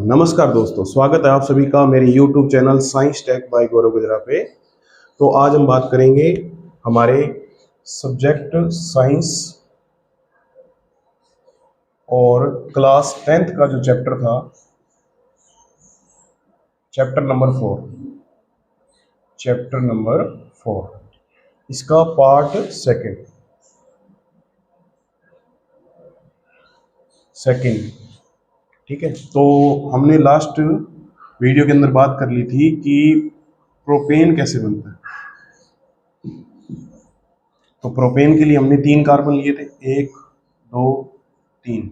नमस्कार दोस्तों, स्वागत है आप सभी का मेरे YouTube channel science tech by Gaurav गुजरा पे। तो आज हम बात करेंगे हमारे सब्जेक्ट साइंस और क्लास 10th का जो चैप्टर था, चैप्टर नंबर 4, इसका पार्ट सेकंड। ठीक है, तो हमने लास्ट वीडियो के अंदर बात कर ली थी कि प्रोपेन कैसे बनता है। तो प्रोपेन के लिए हमने 3 कार्बन लिए थे, 1 2 3।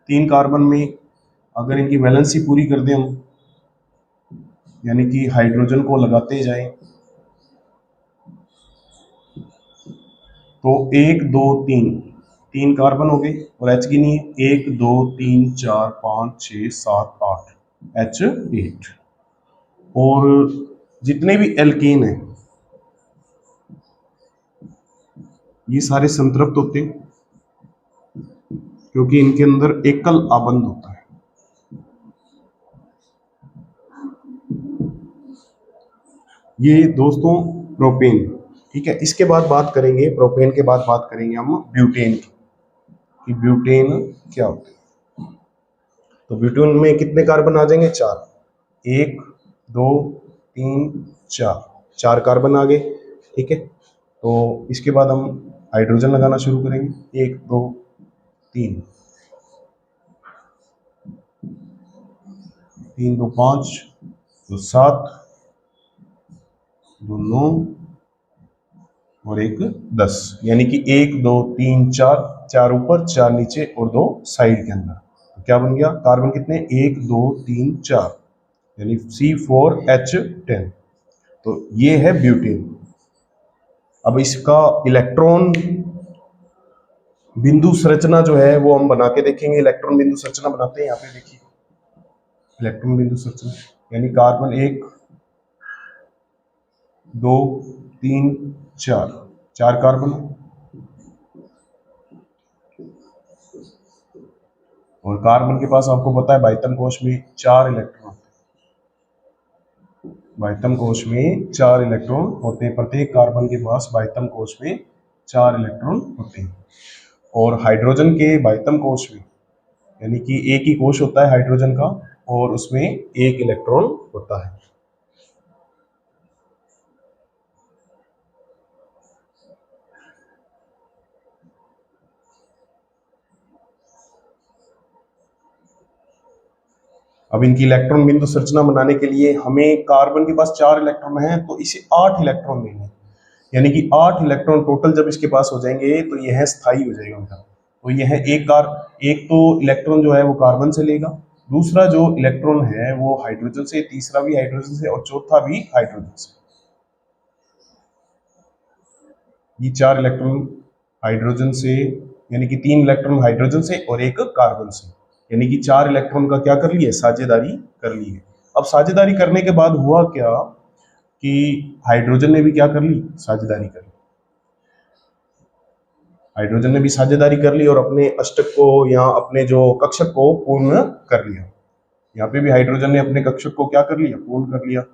3 कार्बन में अगर इनकी वैलेंसी पूरी कर दें हम, यानी कि हाइड्रोजन को लगाते जाएं, तो 1 2 3 कार्बन हो गए और H की नहीं है। 1 2 3 4 5 6 7 8 H8। और जितने भी एल्केन हैं ये सारे संतृप्त होते हैं, क्योंकि इनके अंदर एकल आबंध होता है। ये दोस्तों प्रोपेन। ठीक है, इसके बाद बात करेंगे, प्रोपेन के बाद बात करेंगे हम ब्यूटेन की, कि ब्यूटेन क्या होता है। तो ब्यूटेन में कितने कार्बन आ जाएंगे? 4। 1 2 3 4, 4 कार्बन आ गए। ठीक है, तो इसके बाद हम हाइड्रोजन लगाना शुरू करेंगे। 1 2 3, 3 2 5, 2 7, 2 9 और 1 10, यानी कि 1 2 3 4, 4 ऊपर 4 नीचे और 2 साइड के अंदर। तो क्या बन गया? कार्बन कितने? 1 2 3 4, यानी C4H10। तो ये है ब्यूटेन। अब इसका इलेक्ट्रॉन बिंदु संरचना जो है वो हम बना के देखेंगे। इलेक्ट्रॉन बिंदु संरचना बनाते हैं, यहाँ पे देखिए इलेक्ट्रॉन बिंदु संरचना, यानी कार्बन 1 2 3 4, 4 कार्बन, और कार्बन के पास आपको पता है बाह्यतम कोश में 4 इलेक्ट्रॉन, बाह्यतम कोश में 4 इलेक्ट्रॉन होते हैं। प्रत्येक कार्बन के पास बाह्यतम कोश में 4 इलेक्ट्रॉन होते हैं। और हाइड्रोजन के बाह्यतम कोश में, यानी कि एक ही कोश होता है हाइड्रोजन का, और उसमें 1 इलेक्ट्रॉन होता है। अब इनकी इलेक्ट्रॉन बिंदु संरचना बनाने के लिए हमें, कार्बन के पास 4 इलेक्ट्रॉन है तो इसे 8 इलेक्ट्रॉन देंगे, यानी कि 8 इलेक्ट्रॉन टोटल जब इसके पास हो जाएंगे तो यह स्थायी हो जाएगा उनका। तो यह एक तो इलेक्ट्रॉन जो है वो कार्बन से लेगा, दूसरा जो इलेक्ट्रॉन है वो हाइड्रोजन से, तीसरा भी हाइड्रोजन से और चौथा भी हाइड्रोजन से। ये 4 इलेक्ट्रॉन हाइड्रोजन से, यानी कि 3 इलेक्ट्रॉन हाइड्रोजन से और 1 कार्बन से, यानी कि 4 इलेक्ट्रॉन का क्या कर लिए? साझेदारी कर ली है। अब साझेदारी करने के बाद हुआ क्या कि हाइड्रोजन ने भी क्या कर ली? साझेदारी कर ली। हाइड्रोजन ने भी साझेदारी कर ली और अपने अष्टक को या अपने जो कक्षक को पूर्ण कर लिया। यहाँ पे भी हाइड्रोजन ने अपने कक्षक को क्या कर लिया? पूर्ण कर लिया।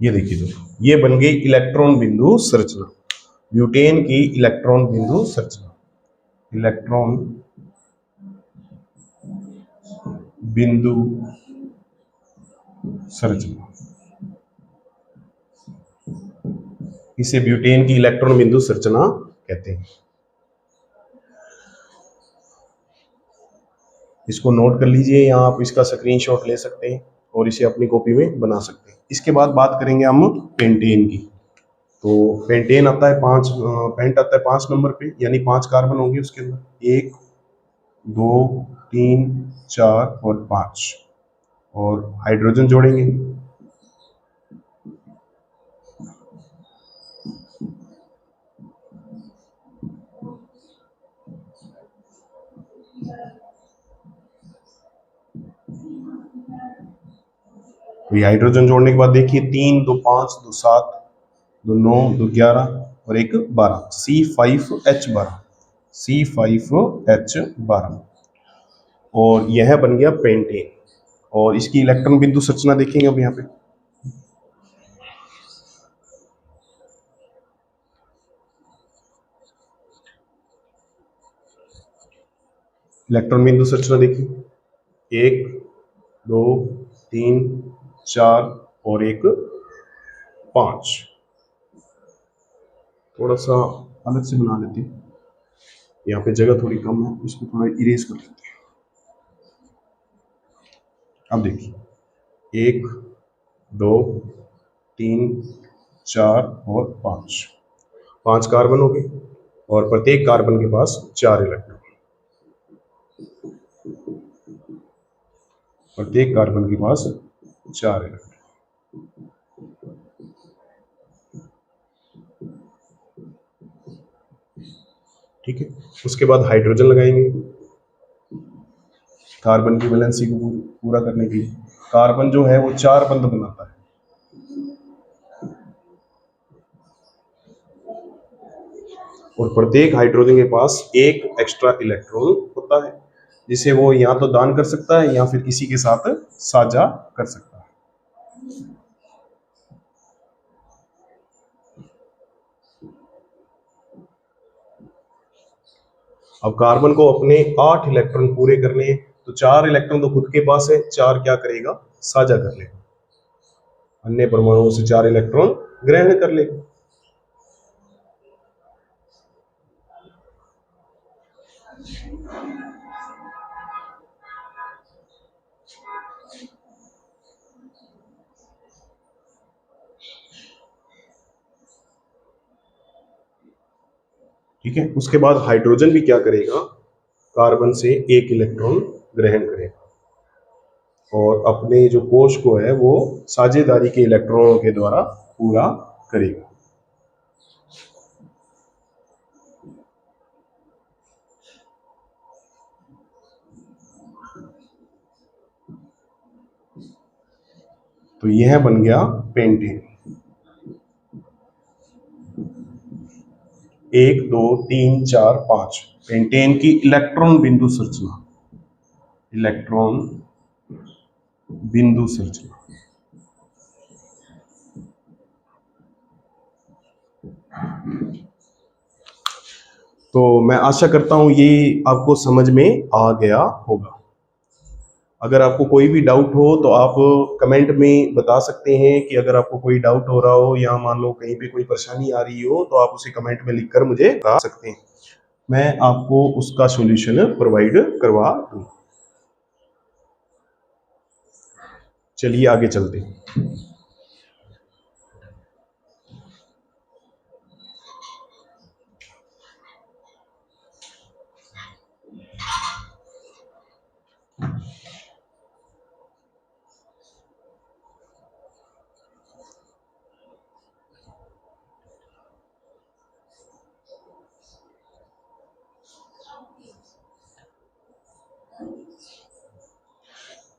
ये देखिए दोस्तों, ये बन गई इलेक्ट्रॉन बिंदु संरचना, ब्यूटेन की इलेक्ट्रॉन बिंदु संरचना। इलेक्ट्रॉन बिंदु संरचना, इसे ब्यूटेन की इलेक्ट्रॉन बिंदु संरचना कहते हैं। इसको नोट कर लीजिए, यहाँ आप इसका स्क्रीनशॉट ले सकते हैं और इसे अपनी कॉपी में बना सकते हैं। इसके बाद बात करेंगे हम पेंटेन की। तो पेंटेन आता है 5, पेंट आता है 5 नंबर पे, यानी 5 कार्बन होंगे उसके अंदर, 1 2 3 4 और 5, और हाइड्रोजन जोड़ेंगे। तो ये हाइड्रोजन जोड़ने के बाद देखिए 3 2 5 2 7 2 9 2 11 और 1 12, C5H12, C5H12, और यह बन गया पेंटेन। और इसकी इलेक्ट्रॉन बिंदु संरचना देखेंगे अब यहाँ पे। इलेक्ट्रॉन बिंदु संरचना देखिए, 1 2 3 4 और 1 5। थोड़ा सा अलग से बना लेते हैं, यहाँ पे जगह थोड़ी कम है, इसको थोड़ा इरेज कर लेते हैं। अब देखिए 1 2 3 4 और 5 कार्बन हो गए, और प्रत्येक कार्बन के पास 4 इलेक्ट्रॉन, प्रत्येक कार्बन के पास 4 इलेक्ट्रॉन। ठीक है, उसके बाद हाइड्रोजन लगाएंगे कार्बन की वैलेंसी को पूरा करने के लिए। कार्बन जो है वो 4 बंध बनाता है, और प्रत्येक हाइड्रोजन के पास एक एक्स्ट्रा इलेक्ट्रॉन होता है, जिसे वो या तो दान कर सकता है या फिर किसी के साथ साझा कर सकता है। अब कार्बन को अपने 8 इलेक्ट्रॉन पूरे करने हैं, तो 4 इलेक्ट्रॉन तो खुद के पास है, 4 क्या करेगा, साझा कर लेगा, अन्य परमाणुओं से 4 इलेक्ट्रॉन ग्रहण कर लेगा। ठीक है, उसके बाद हाइड्रोजन भी क्या करेगा, कार्बन से 1 इलेक्ट्रॉन ग्रहण करेगा, और अपने जो कोश को है वो साझेदारी के इलेक्ट्रॉनों के द्वारा पूरा करेगा। तो यह बन गया पेंटेन। 1 2 3 4 5 पेंटेन की इलेक्ट्रॉन बिंदु संरचना, इलेक्ट्रॉन बिंदु संरचना। तो मैं आशा करता हूं ये आपको समझ में आ गया होगा। अगर आपको कोई भी डाउट हो तो आप कमेंट में बता सकते हैं कि अगर आपको कोई डाउट हो रहा हो या मान लो कहीं पे कोई परेशानी आ रही हो तो आप उसे कमेंट में लिखकर मुझे बता सकते हैं, मैं आपको उसका सॉल्यूशन प्रोवाइड करवा दूँ। चलिए आगे चलते हैं।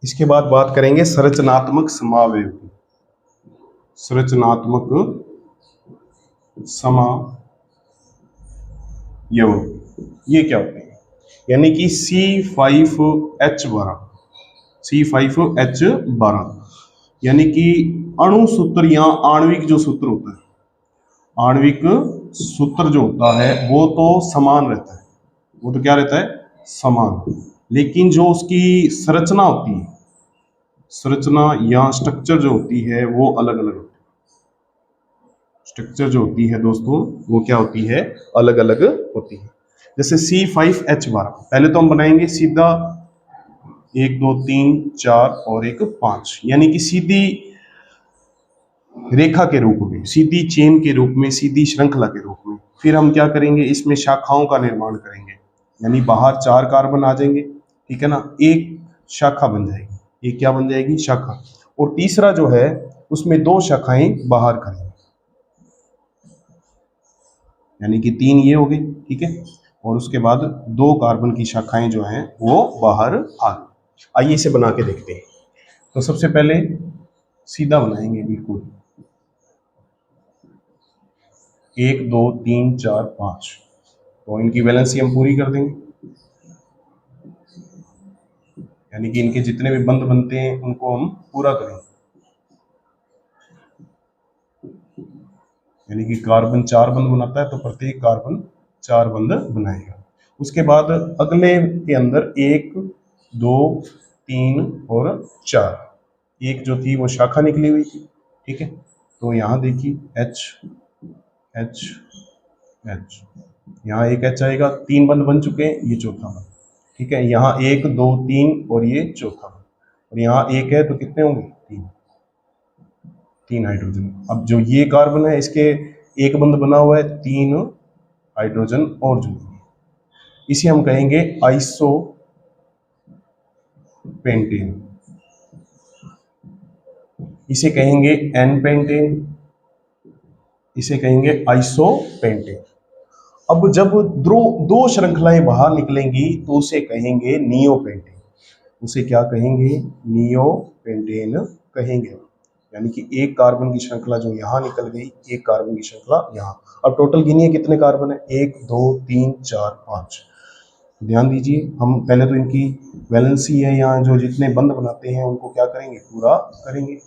इसके बाद बात करेंगे संरचनात्मक समावयव की। संरचनात्मक समावयव ये क्या होते हैं, यानी कि C5H12, C5H12 यानी कि अणु सूत्र या आणविक जो सूत्र होता है, आणविक सूत्र जो होता है वो तो समान रहता है, वो तो क्या रहता है, समान, लेकिन जो उसकी संरचना होती है, संरचना या स्ट्रक्चर जो होती है वो अलग अलग होती है। स्ट्रक्चर जो होती है दोस्तों वो क्या होती है, अलग अलग होती है। जैसे C5H12 पहले तो हम बनाएंगे सीधा 1 2 3 4 और 1 5, यानी कि सीधी रेखा के रूप में, सीधी चेन के रूप में, सीधी श्रृंखला के रूप में। फिर हम क्या करेंगे, इसमें शाखाओं का निर्माण करेंगे, यानी बाहर 4 कार्बन आ जाएंगे, ठीक है ना, एक शाखा बन जाएगी, एक क्या बन जाएगी, शाखा। और तीसरा जो है उसमें 2 शाखाएं बाहर करेंगे, यानी कि 3 ये हो गई, ठीक है। और उसके बाद 2 कार्बन की शाखाएं जो हैं वो बाहर आ गई। आइए इसे बना के देखते हैं। तो सबसे पहले सीधा बनाएंगे बिल्कुल, 1 2 3 4 5, तो इनकी वैलेंसी हम पूरी कर देंगे, यानी कि इनके जितने भी बंध बनते हैं उनको हम पूरा करेंगे, यानी कि कार्बन 4 बंध बनाता है तो प्रत्येक कार्बन 4 बंध बनाएगा। उसके बाद अगले के अंदर 1 2 3 और 4, एक जो थी वो शाखा निकली हुई थी, ठीक है। तो यहाँ देखिए H H H, यहाँ एक H आएगा, 3 बंध बन चुके हैं, ये चौथा बंध, ठीक है। यहाँ 1 2 3 और ये चौथा बंध, और यहाँ एक है तो कितने होंगे, 3 हाइड्रोजन। अब जो ये कार्बन है इसके एक बंध बना हुआ है, 3 हाइड्रोजन और जुड़ेंगे, इसे हम कहेंगे आइसो पेंटेन, इसे कहेंगे एन पेंटेन, इसे कहेंगे आइसो पेंटेन। अब जब दो श्रृंखलाएं बाहर निकलेंगी तो उसे कहेंगे नियो पेंटेन, उसे क्या कहेंगे, नियो पेंटेन कहेंगे, यानी कि एक कार्बन की श्रृंखला जो यहाँ निकल गई, एक कार्बन की श्रृंखला यहाँ। अब टोटल गिनिए कितने कार्बन है, 1 2 3 4 5। ध्यान दीजिए, हम पहले तो इनकी वैलेंसी है, यहाँ जो जितने बंध बनाते हैं उनको क्या करेंगे, पूरा करेंगे।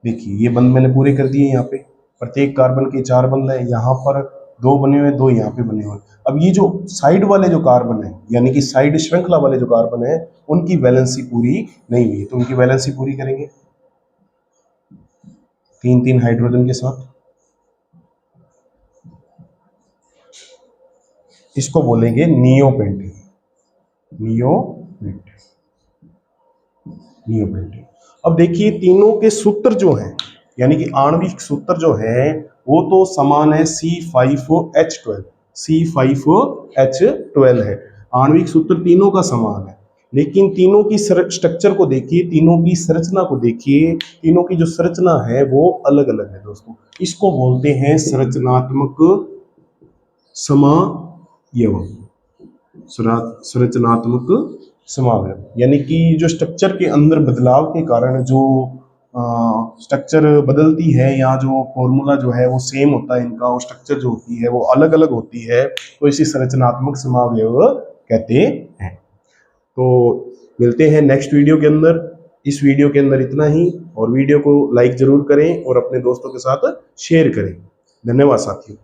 देखिए ये बंध मैंने पूरे कर दिए, यहाँ पे प्रत्येक कार्बन के 4 बंध है, यहाँ पर 2 बने हुए, 2 यहाँ पे बने हुए। अब ये जो साइड वाले जो कार्बन है, यानी कि साइड श्रृंखला वाले जो कार्बन है, उनकी वैलेंसी पूरी नहीं हुई, तो उनकी वैलेंसी पूरी करेंगे 3 3 हाइड्रोजन के साथ। इसको बोलेंगे neo pentane, neo pentane, neo pentane. अब देखिए तीनों के सूत्र जो हैं, यानी कि आणविक सूत्र जो है वो तो समान है, C5H12, C5H12 है, आणविक सूत्र तीनों का समान है, लेकिन तीनों की स्ट्रक्चर को देखिए, तीनों की संरचना को देखिए, तीनों की जो संरचना है वो अलग अलग है दोस्तों। इसको बोलते हैं संरचनात्मक समावयव, संरचनात्मक समावयव, यानी कि जो स्ट्रक्चर के अंदर बदलाव के कारण जो स्ट्रक्चर बदलती है, या जो फॉर्मूला जो है वो सेम होता है इनका, और स्ट्रक्चर जो होती है वो अलग अलग होती है, तो इसे संरचनात्मक समावयव कहते हैं। तो मिलते हैं नेक्स्ट वीडियो के अंदर। इस वीडियो के अंदर इतना ही, और वीडियो को लाइक जरूर करें और अपने दोस्तों के साथ शेयर करें। धन्यवाद साथियों।